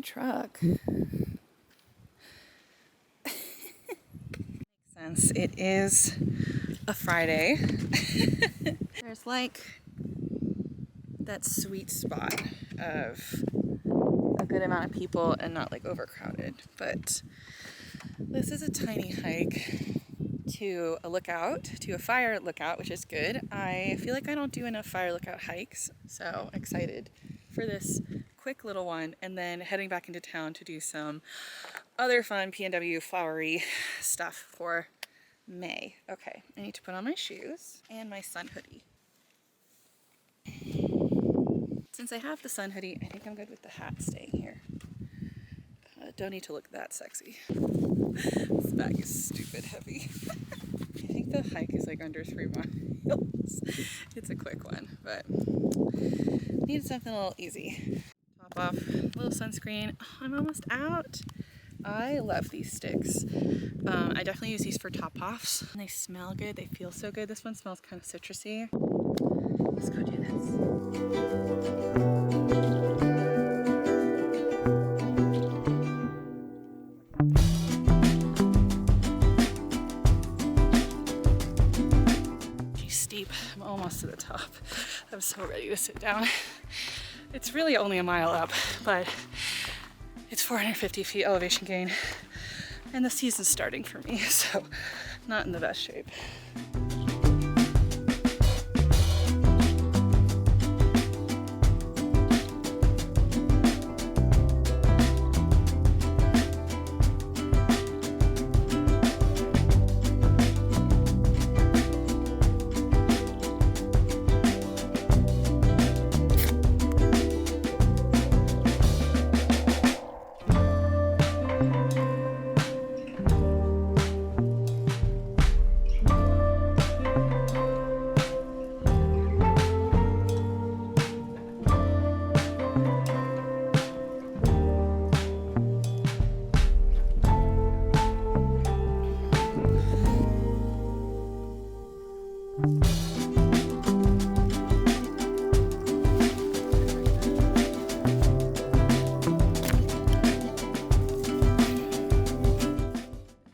truck. Makes sense. It is a Friday. There's like that sweet spot of a good amount of people and not like overcrowded. But this is a tiny hike to a lookout, to a fire lookout, which is good. I feel like I don't do enough fire lookout hikes, so excited for this quick little one, and then heading back into town to do some other fun PNW flowery stuff for May. Okay, I need to put on my shoes and my sun hoodie. Since I have the sun hoodie, I think I'm good with the hat staying here. Don't need to look that sexy. This bag is stupid heavy. I think the hike is like under 3 miles. It's a quick one, but needed something a little easy. Top off, a little sunscreen. Oh, I'm almost out. I love these sticks. I definitely use these for top offs. And they smell good, they feel so good. This one smells kind of citrusy. Let's go do this. Steep. I'm almost to the top. I'm so ready to sit down. It's really only a mile up, but it's 450 feet elevation gain, and the season's starting for me, so not in the best shape.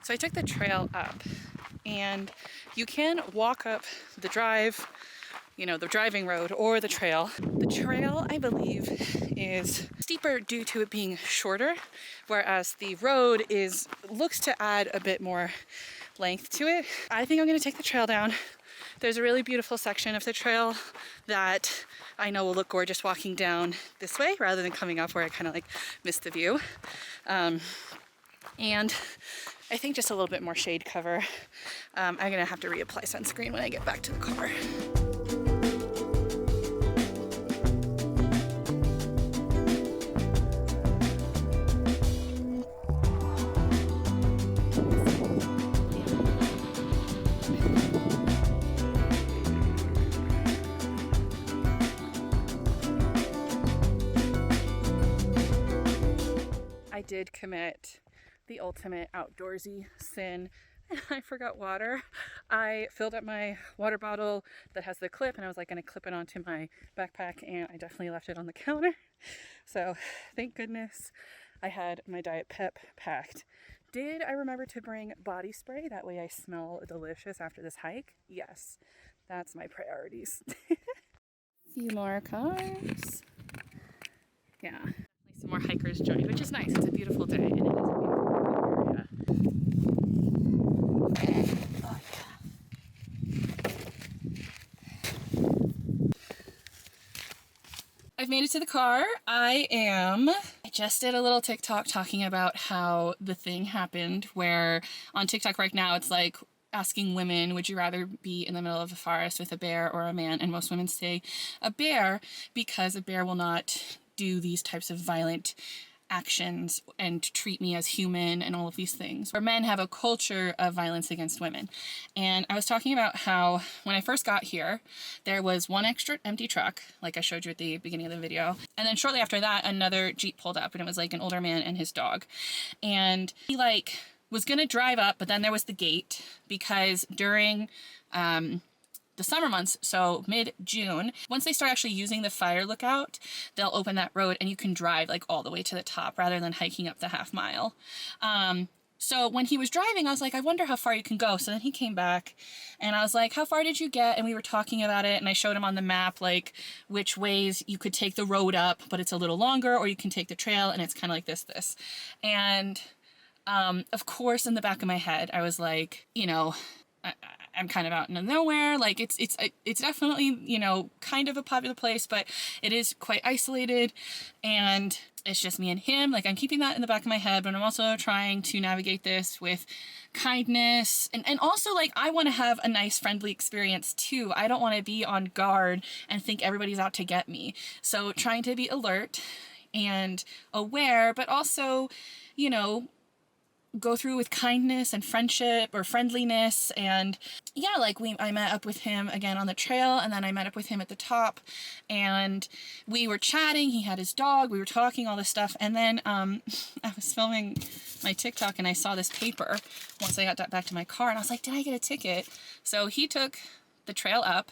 So I took the trail up, and you can walk up the drive, you know, the driving road or the trail. The trail, I believe, is steeper due to it being shorter, whereas the road looks to add a bit more length to it. I think I'm gonna take the trail down. There's a really beautiful section of the trail that I know will look gorgeous walking down this way rather than coming up where I kind of like missed the view. And I think just a little bit more shade cover. I'm gonna have to reapply sunscreen when I get back to the car. I did commit the ultimate outdoorsy sin, and I forgot water. I filled up my water bottle that has the clip, and I was like gonna clip it onto my backpack, and I definitely left it on the counter. So thank goodness I had my Diet Pep packed. Did I remember to bring body spray? That way I smell delicious after this hike. Yes, that's my priorities. Few more cars. Yeah. Some more hikers joined, which is nice. It's a beautiful day, and it is a beautiful area. Oh, yeah. I've made it to the car. I just did a little TikTok talking about how the thing happened where on TikTok right now it's like asking women, would you rather be in the middle of a forest with a bear or a man? And most women say a bear because a bear will not do these types of violent actions and treat me as human and all of these things. Where men have a culture of violence against women. And I was talking about how when I first got here, there was one extra empty truck, like I showed you at the beginning of the video. And then shortly after that, another Jeep pulled up, and it was like an older man and his dog. And he was gonna drive up, but then there was the gate because during the summer months, so mid-June. Once they start actually using the fire lookout, they'll open that road and you can drive like all the way to the top rather than hiking up the half mile. So when he was driving, I was like, I wonder how far you can go. So then he came back and I was like, how far did you get? And we were talking about it and I showed him on the map, like which ways you could take the road up, but it's a little longer, or you can take the trail and it's kind of like this. And of course, in the back of my head, I was like, you know, I'm kind of out in nowhere. Like it's definitely, you know, kind of a popular place, but it is quite isolated and it's just me and him. Like I'm keeping that in the back of my head, but I'm also trying to navigate this with kindness and also like I want to have a nice friendly experience too. I don't want to be on guard and think everybody's out to get me. So trying to be alert and aware, but also, you know, go through with kindness and friendship or friendliness. And yeah, like I met up with him again on the trail, and then I met up with him at the top and we were chatting. He had his dog, we were talking all this stuff, and then I was filming my TikTok and I saw this paper once I got back to my car and I was like, did I get a ticket? So he took the trail up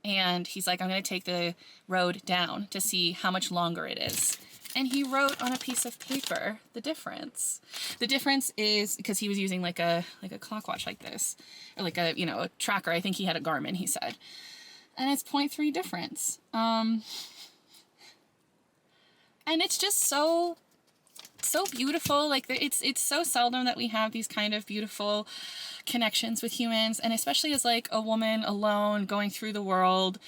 and he's like, I'm gonna take the road down to see how much longer it is. And he wrote on a piece of paper the difference. The difference is because he was using like a clock watch like this, or like a, you know, a tracker. I think he had a Garmin, he said. And it's 0.3 difference. And it's just so beautiful. Like it's so seldom that we have these kind of beautiful connections with humans, and especially as like a woman alone going through the world,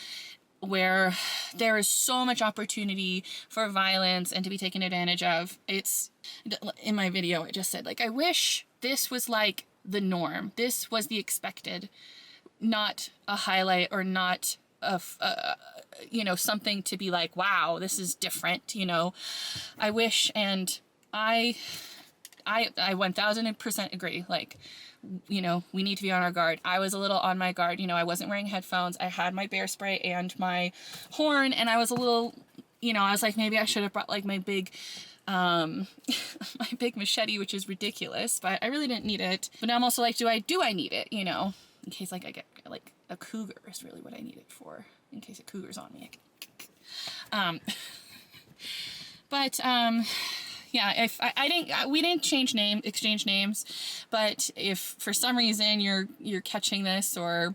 where there is so much opportunity for violence and to be taken advantage of. It's, in my video, I just said, like, I wish this was like the norm. This was the expected, not a highlight or not you know, something to be like, wow, this is different, you know. I wish, and I 1000% agree. Like, you know, we need to be on our guard. I was a little on my guard. You know, I wasn't wearing headphones. I had my bear spray and my horn, and I was a little, you know, I was like, maybe I should have brought like my big, my big machete, which is ridiculous, but I really didn't need it. But now I'm also like, do I need it? You know, in case like I get like a cougar is really what I need it for. In case a cougar's on me. Yeah, if I didn't, we didn't exchange names, but if for some reason you're catching this, or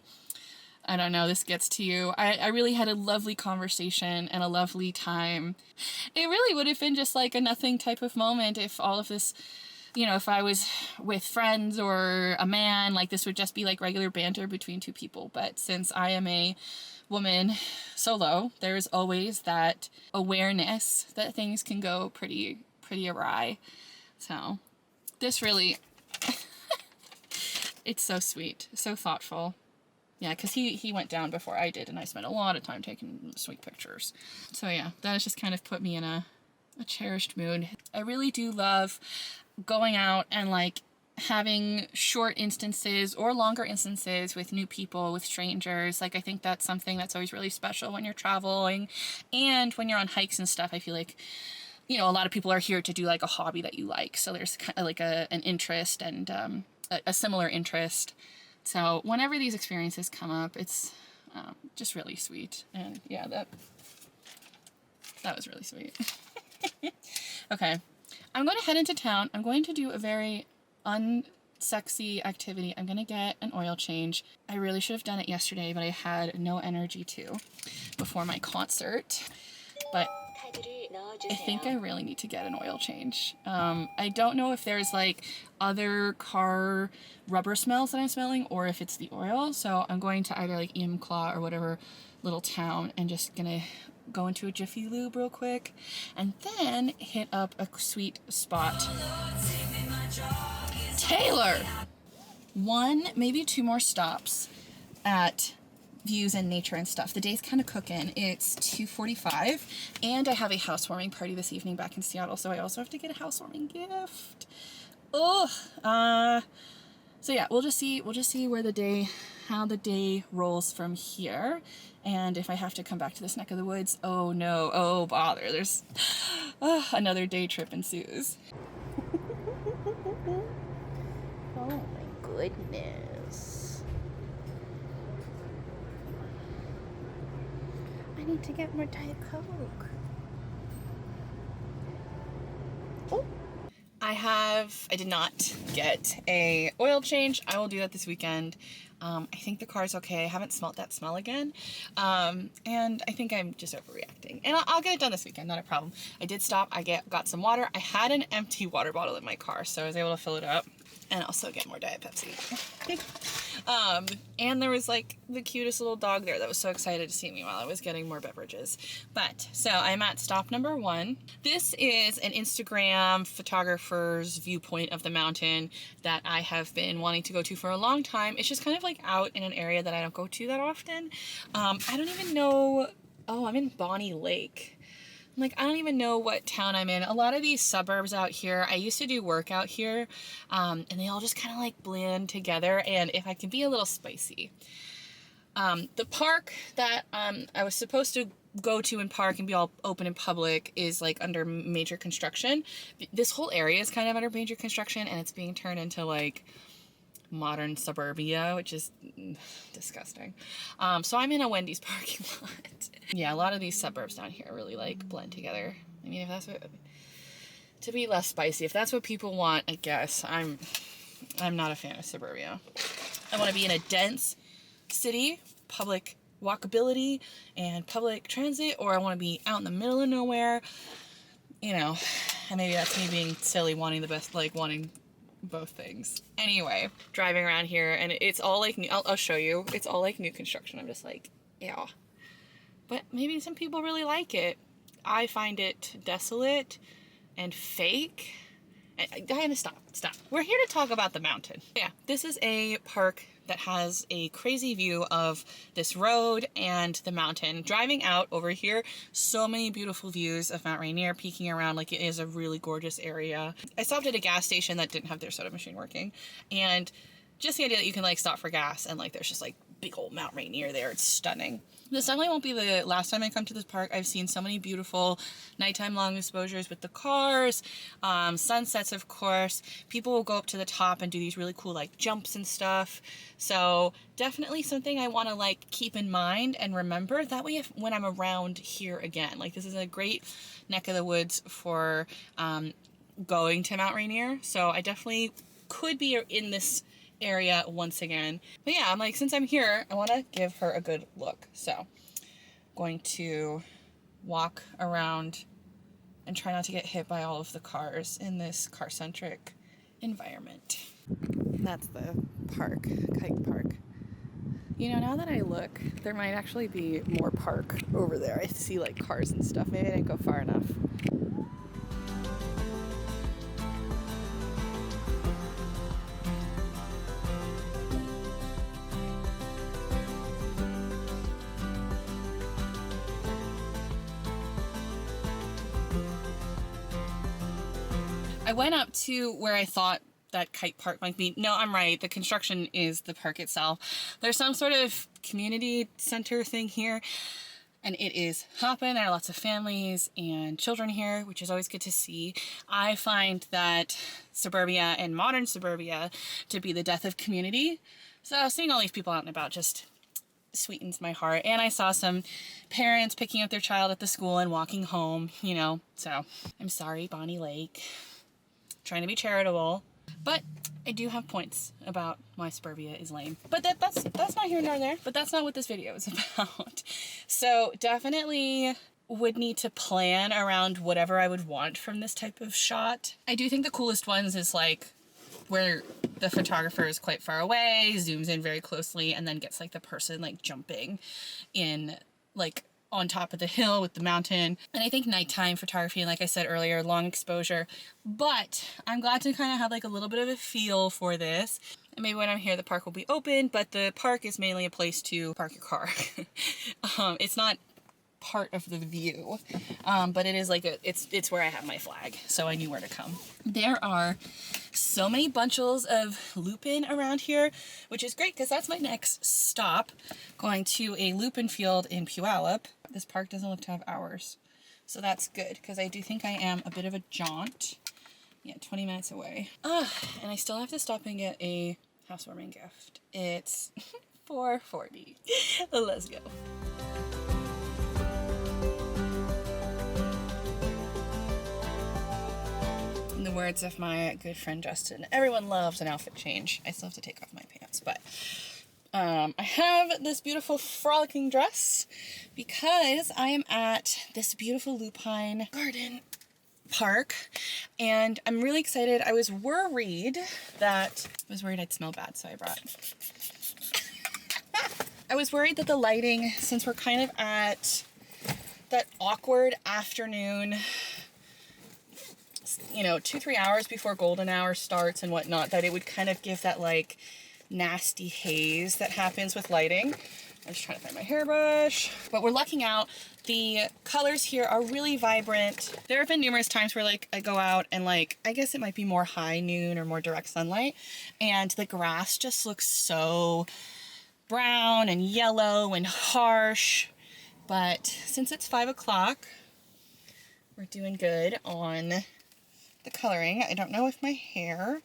I don't know, this gets to you, I really had a lovely conversation and a lovely time. It really would have been just like a nothing type of moment if all of this, you know, if I was with friends or a man, like this would just be like regular banter between two people. But since I am a woman solo, there's always that awareness that things can go pretty awry. So this really, it's so sweet, so thoughtful. Yeah, because he went down before I did, and I spent a lot of time taking sweet pictures. So yeah, that has just kind of put me in a cherished mood. I really do love going out and like having short instances or longer instances with new people, with strangers. Like I think that's something that's always really special when you're traveling and when you're on hikes and stuff. I feel like, you know, a lot of people are here to do like a hobby that you like. So there's kind of like an interest and a similar interest. So whenever these experiences come up, it's just really sweet. And yeah, that was really sweet. Okay, I'm going to head into town. I'm going to do a very unsexy activity. I'm going to get an oil change. I really should have done it yesterday, but I had no energy to before my concert. But I think I really need to get an oil change. I don't know if there's like other car rubber smells that I'm smelling or if it's the oil. So I'm going to either like Imkla or whatever little town and just gonna go into a Jiffy Lube real quick and then hit up a sweet spot. Taylor! One, maybe two more stops at views and nature and stuff. The day's kind of cooking. It's 2:45 and I have a housewarming party this evening back in Seattle, so I also have to get a housewarming gift. So yeah, we'll just see where how the day rolls from here, and if I have to come back to this neck of the woods, oh no, oh bother, there's another day trip ensues. Oh my goodness. I need to get more Diet Coke. Oh. I did not get a oil change. I will do that this weekend. I think the car's okay. I haven't smelt that smell again. And I think I'm just overreacting. And I'll get it done this weekend, not a problem. I did stop, got some water. I had an empty water bottle in my car, so I was able to fill it up and also get more Diet Pepsi. And there was like the cutest little dog there that was so excited to see me while I was getting more beverages. But, so I'm at stop number 1. This is an Instagram photographer's viewpoint of the mountain that I have been wanting to go to for a long time. It's just kind of like out in an area that I don't go to that often. I don't even know, oh, I'm in Bonnie Lake. Like, I don't even know what town I'm in. A lot of these suburbs out here, I used to do work out here, and they all just kind of like blend together, and if I can be a little spicy. The park that I was supposed to go to and park and be all open in public is like under major construction. This whole area is kind of under major construction, and it's being turned into like modern suburbia, which is disgusting. So I'm in a Wendy's parking lot. Yeah, a lot of these suburbs down here really like blend together. I mean, if that's what, to be less spicy, if that's what people want, I guess. I'm not a fan of suburbia. I want to be in a dense city, public walkability and public transit, or I want to be out in the middle of nowhere, you know, and maybe that's me being silly, wanting the best, like wanting both things. Anyway, driving around here, and it's all like new. I'll show you. It's all like new construction. I'm just like, yeah. But maybe some people really like it. I find it desolate and fake. I gotta stop. We're here to talk about the mountain. Yeah, this is a park that has a crazy view of this road and the mountain. Driving out over here, so many beautiful views of Mount Rainier peeking around. Like, it is a really gorgeous area. I stopped at a gas station that didn't have their soda machine working, and just the idea that you can like stop for gas and like there's just like big old Mount Rainier there, it's stunning. This definitely won't be the last time I come to this park. I've seen so many beautiful nighttime long exposures with the cars, sunsets, of course. People will go up to the top and do these really cool like jumps and stuff. So definitely something I want to like keep in mind and remember. That way, when I'm around here again, like this is a great neck of the woods for going to Mount Rainier. So I definitely could be in this area once again. But yeah, I'm like, since I'm here, I want to give her a good look. So going to walk around and try not to get hit by all of the cars in this car-centric environment. That's the park, Kite Park. You know, now that I look, there might actually be more park over there. I see like cars and stuff. Maybe I didn't go far enough. I went up to where I thought that Kite Park might be. No, I'm right. The construction is the park itself. There's some sort of community center thing here, and it is hopping. There are lots of families and children here, which is always good to see. I find that suburbia and modern suburbia to be the death of community. So seeing all these people out and about just sweetens my heart. And I saw some parents picking up their child at the school and walking home, you know. So I'm sorry, Bonnie Lake. Trying to be charitable, but I do have points about why suburbia is lame. But that's not here nor there, but that's not what this video is about. So definitely would need to plan around whatever I would want from this type of shot. I do think the coolest ones is like where the photographer is quite far away, zooms in very closely, and then gets like the person like jumping in like on top of the hill with the mountain. And I think nighttime photography, like I said earlier, long exposure. But I'm glad to kind of have like a little bit of a feel for this. And maybe when I'm here, the park will be open, but the park is mainly a place to park your car. It's not part of the view, but it is like it's where I have my flag, so I knew where to come. There are so many bunches of lupine around here, which is great because that's my next stop, going to a lupine field in Puyallup. This park doesn't look to have hours, so that's good because I do think I am a bit of a jaunt. Yeah, 20 minutes away. And I still have to stop and get a housewarming gift. It's $4.40. Let's go. the words of my good friend Justin, everyone loves an outfit change. I still have to take off my pants, but I have this beautiful frolicking dress because I am at this beautiful Lupine garden park and I'm really excited. I was worried I'd smell bad, so I brought I was worried that the lighting, since we're kind of at that awkward afternoon, you know, 2-3 hours before golden hour starts and whatnot, that it would kind of give that like nasty haze that happens with lighting. I'm just trying to find my hairbrush, but we're lucking out. The colors here are really vibrant. There have been numerous times where like I go out and like, I guess it might be more high noon or more direct sunlight, and the grass just looks so brown and yellow and harsh. But since it's 5 o'clock, we're doing good on the coloring. I don't know if my hair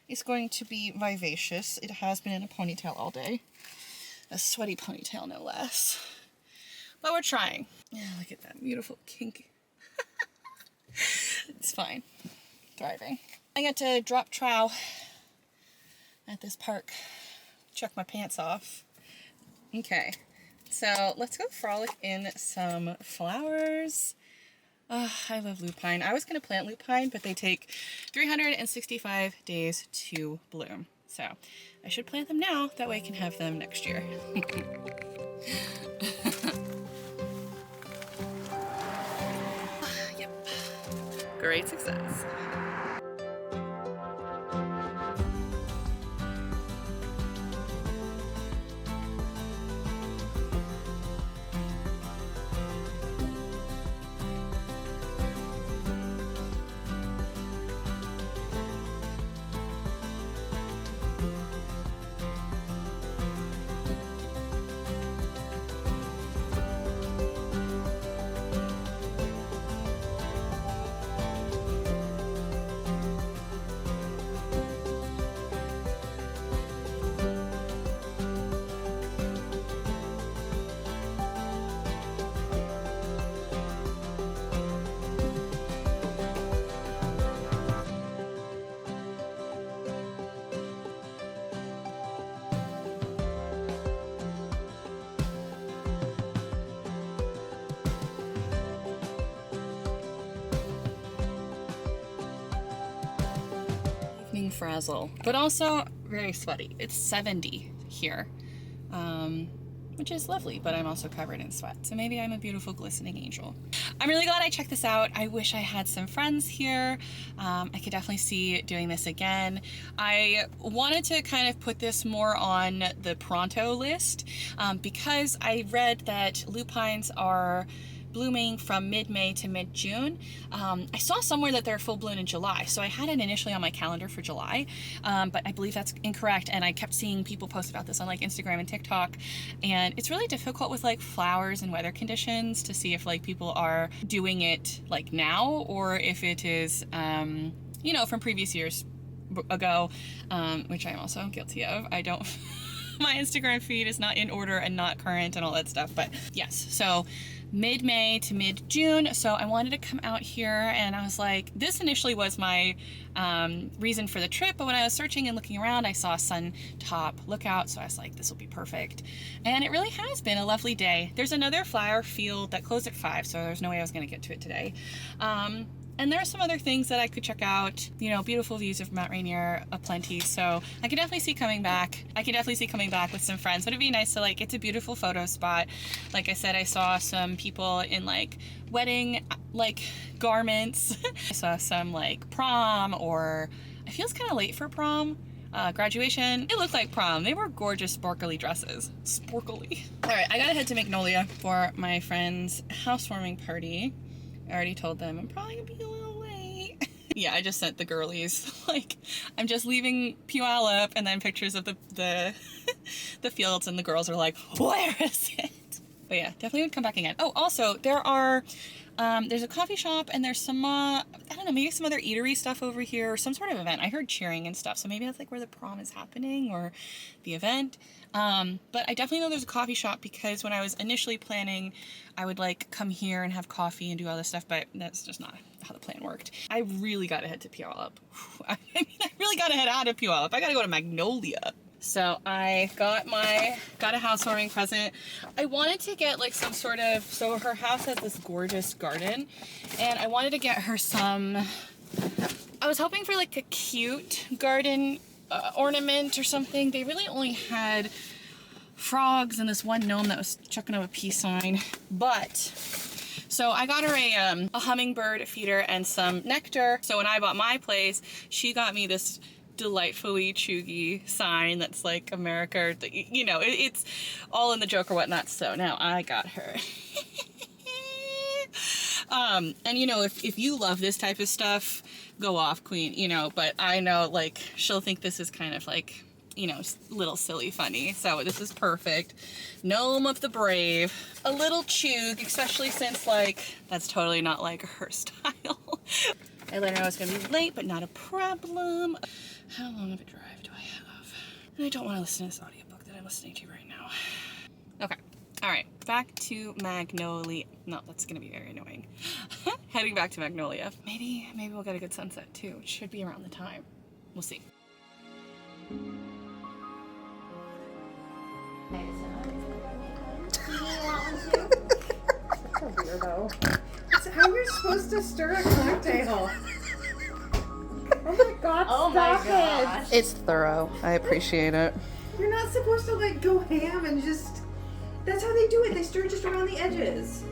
is going to be vivacious. It has been in a ponytail all day. A sweaty ponytail, no less. But we're trying. Yeah, look at that beautiful kink. It's fine. Thriving. I got to drop trow at this park. Chuck my pants off. Okay, so let's go frolic in some flowers. Oh, I love lupine. I was going to plant lupine, but they take 365 days to bloom. So I should plant them now. That way I can have them next year. Yep. Great success. Frazzle, but also very sweaty. It's 70 here, which is lovely, but I'm also covered in sweat, so maybe I'm a beautiful glistening angel. I'm really glad I checked this out. I wish I had some friends here. I could definitely see doing this again. I wanted to kind of put this more on the pronto list because I read that lupines are blooming from mid-May to mid-June. I saw somewhere that they're full bloom in July, so I had it initially on my calendar for July, but I believe that's incorrect, and I kept seeing people post about this on like Instagram and TikTok, and it's really difficult with like flowers and weather conditions to see if like people are doing it like now, or if it is, you know, from previous years ago, which I'm also guilty of. I don't... my Instagram feed is not in order and not current and all that stuff, but yes, so mid-May to mid-June. So I wanted to come out here, and I was like, this initially was my reason for the trip, but when I was searching and looking around, I saw a sun top lookout, so I was like, this will be perfect. And it really has been a lovely day. There's another flower field that closed at 5, so there's no way I was going to get to it today. And there are some other things that I could check out, you know, beautiful views of Mount Rainier aplenty, so I could definitely see coming back. I could definitely see coming back with some friends, but it'd be nice to like, it's a beautiful photo spot. Like I said, I saw some people in like wedding like garments. I saw some like prom, or I feel it's kind of late for prom. Graduation. It looked like prom. They were gorgeous sparkly dresses. Sparkly. All right, I gotta head to Magnolia for my friend's housewarming party. I already told them I'm probably gonna be a little late. Yeah, I just sent the girlies, like, I'm just leaving Puyallup, and then pictures of the the fields, and the girls are like, where is it? But yeah, definitely would come back again. Oh, also, there are, there's a coffee shop, and there's some, I don't know, maybe some other eatery stuff over here, or some sort of event. I heard cheering and stuff, so maybe that's like where the prom is happening, or the event. But I definitely know there's a coffee shop, because when I was initially planning, I would like come here and have coffee and do all this stuff, but that's just not how the plan worked. I really gotta head to Puyallup. I mean, I really gotta head out of Puyallup. I gotta go to Magnolia. So I got a housewarming present. I wanted to get like some sort of, so her house has this gorgeous garden, and I wanted to get her some, I was hoping for like a cute garden ornament or something. They really only had frogs and this one gnome that was chucking up a peace sign. But so I got her a hummingbird feeder and some nectar. So when I bought my place, she got me this delightfully chuggy sign that's like America, or you know, it's all in the joke or whatnot. So now I got her. And you know, if you love this type of stuff, go off, queen, you know, but I know like she'll think this is kind of like, you know, little silly funny. So this is perfect. Gnome of the Brave, a little chug, especially since like that's totally not like her style. I let her know I was gonna be late, but not a problem. How long of a drive do I have? And I don't want to listen to this audiobook that I'm listening to right now. Okay. All right, back to Magnolia. No, that's gonna be very annoying. Heading back to Magnolia. Maybe we'll get a good sunset too. It should be around the time. We'll see. Such a weirdo. That's how you're supposed to stir a cocktail. Oh my god, Oh my stop gosh. It's thorough. I appreciate it. it. You're not supposed to like go ham and just, that's how they do it. They stir just around the edges.